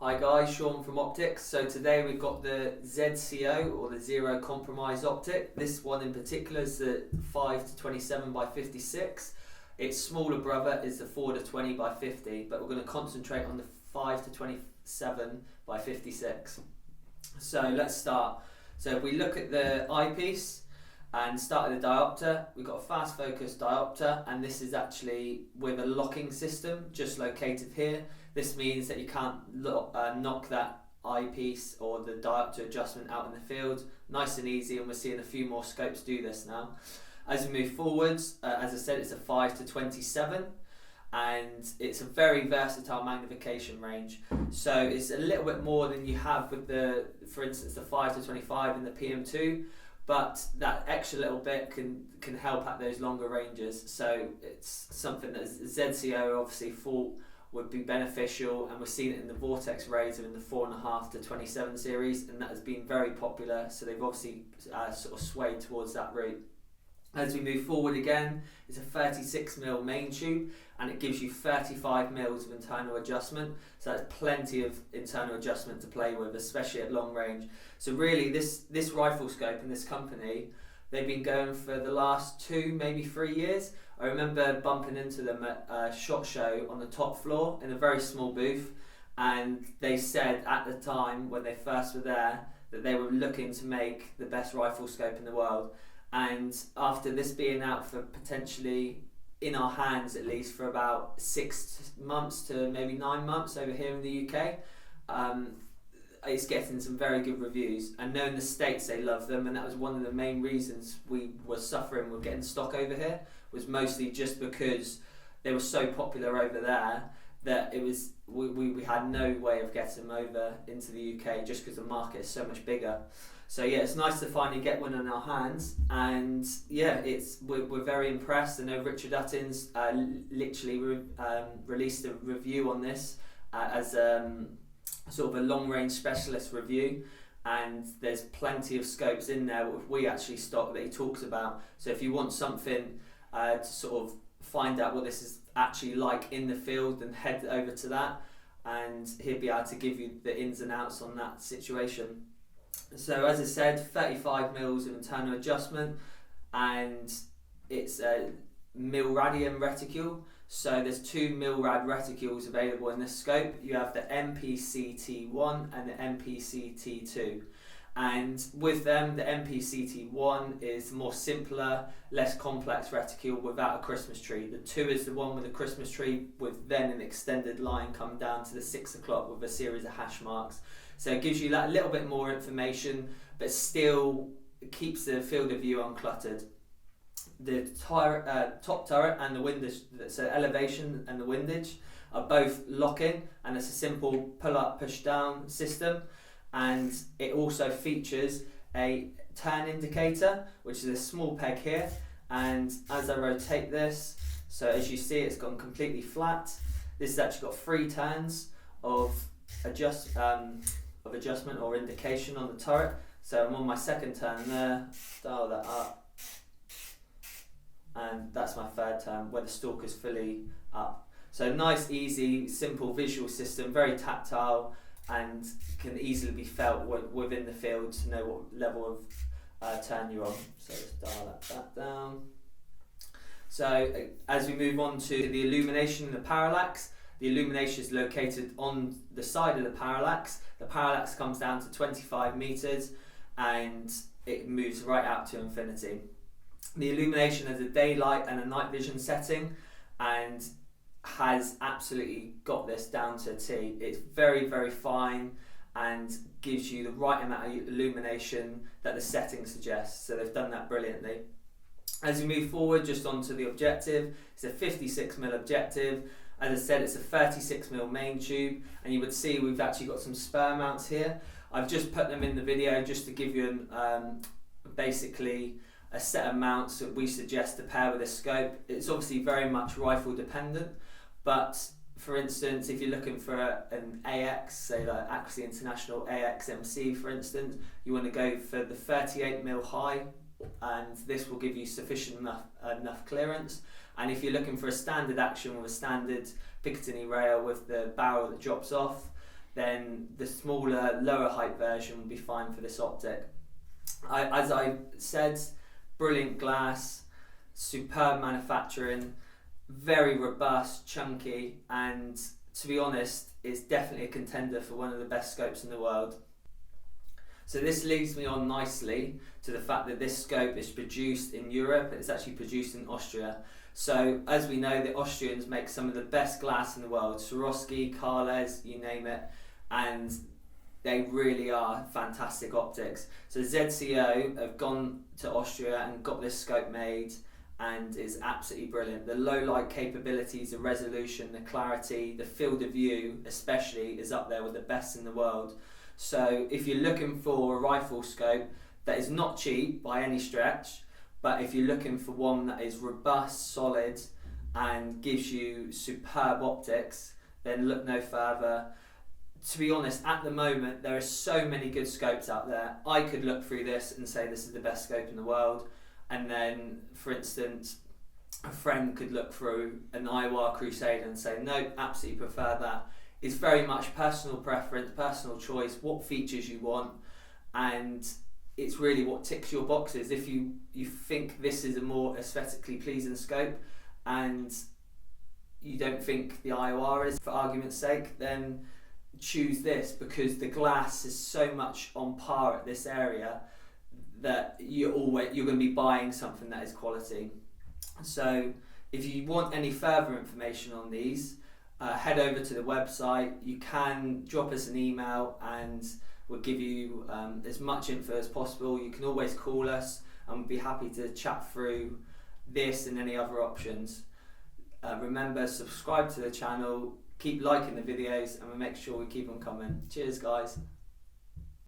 Hi guys, Shaun from Optics. So today we've got the ZCO or the Zero Compromise Optic. This one in particular is the 5-27x56. Its smaller brother is the 4-20x50, but we're going to concentrate on the 5-27x56. So let's start. So if we look at the eyepiece and start at the diopter, we've got a fast focus diopter, and this is actually with a locking system just located here. This means that you can't knock that eyepiece or the diopter adjustment out in the field. Nice and easy, and we're seeing a few more scopes do this now. As we move forwards, as I said, it's a 5-27, and it's a very versatile magnification range. So it's a little bit more than you have with the, for instance, the 5-25 and the PM2, but that extra little bit can help at those longer ranges. So it's something that ZCO obviously thought would be beneficial, and we're seeing it in the Vortex razor in the 4.5-27 series, and that has been very popular, so they've obviously sort of swayed towards that route. As we move forward again, it's a 36mm main tube, and it gives you 35mm of internal adjustment, so that's plenty of internal adjustment to play with, especially at long range. So really this rifle scope and this company, they've been going for the last 2, maybe 3 years. I remember bumping into them at a SHOT Show on the top floor in a very small booth, and they said at the time when they first were there that they were looking to make the best rifle scope in the world. And after this being out for potentially, in our hands at least, for about 6 months to maybe 9 months over here in the UK, it's getting some very good reviews. And knowing the States, they love them, and that was one of the main reasons we were suffering with getting stock over here, was mostly just because they were so popular over there that it was we had no way of getting them over into the UK just because the market is so much bigger. So yeah, it's nice to finally get one in our hands, and yeah, we're very impressed. I know Richard Uttins literally released a review on this as sort of a long-range specialist review, and there's plenty of scopes in there which we actually stock that he talks about. So if you want something to sort of find out what this is actually like in the field, then head over to that, and he'll be able to give you the ins and outs on that situation. So as I said, 35mm of internal adjustment, and it's a milradian reticule. So there's 2 milrad reticules available in this scope. You have the MPCT1 and the MPCT2. And with them, the MPCT1 is more simpler, less complex reticule without a Christmas tree. The 2 is the one with a Christmas tree, with then an extended line come down to the 6 o'clock with a series of hash marks. So it gives you that little bit more information, but still keeps the field of view uncluttered. The top turret and the windage, so elevation and the windage, are both locking, and it's a simple pull up, push down system. And it also features a turn indicator, which is a small peg here. And as I rotate this, so as you see, it's gone completely flat. This has actually got 3 turns of adjustment or indication on the turret. So I'm on my second turn there, dial that up, and that's my 3rd turn where the stalk is fully up. So nice, easy, simple visual system, very tactile, and can easily be felt within the field to know what level of turn you're on. So let's dial that down. So as we move on to the Illumination and the Parallax, the Illumination is located on the side of the Parallax. The Parallax comes down to 25 meters, and it moves right out to infinity. The Illumination has a daylight and a night vision setting, and has absolutely got this down to a T. It's very, very fine and gives you the right amount of illumination that the setting suggests. So they've done that brilliantly. As we move forward, just onto the objective, it's a 56mm objective. As I said, it's a 36mm main tube, and you would see we've actually got some spur mounts here. I've just put them in the video just to give you basically a set of mounts that we suggest to pair with a scope. It's obviously very much rifle dependent, but for instance, if you're looking for an AX, say like Accuracy International AXMC for instance, you want to go for the 38mm high, and this will give you sufficient enough clearance. And if you're looking for a standard action with a standard Picatinny rail with the barrel that drops off, then the smaller, lower height version will be fine for this optic. As I said, brilliant glass, superb manufacturing, very robust, chunky, and to be honest, it's definitely a contender for one of the best scopes in the world. So this leads me on nicely to the fact that this scope is produced in Europe. It's actually produced in Austria. So as we know, the Austrians make some of the best glass in the world, Swarovski, Carles, you name it, and they really are fantastic optics. So ZCO have gone to Austria and got this scope made, and it's absolutely brilliant. The low light capabilities, the resolution, the clarity, the field of view especially is up there with the best in the world. So if you're looking for a rifle scope that is not cheap by any stretch, but if you're looking for one that is robust, solid, and gives you superb optics, then look no further. To be honest, at the moment, there are so many good scopes out there. I could look through this and say this is the best scope in the world. And then, for instance, a friend could look through an Iowa Crusader and say, no, absolutely prefer that. It's very much personal preference, personal choice, what features you want, and it's really what ticks your boxes. If you think this is a more aesthetically pleasing scope and you don't think the IOR is, for argument's sake, then choose this, because the glass is so much on par at this area that you're going to be buying something that is quality. So if you want any further information on these, head over to the website. You can drop us an email and we'll give you as much info as possible. You can always call us and we'll be happy to chat through this and any other options. Remember, subscribe to the channel, keep liking the videos, and we'll make sure we keep them coming. Cheers guys.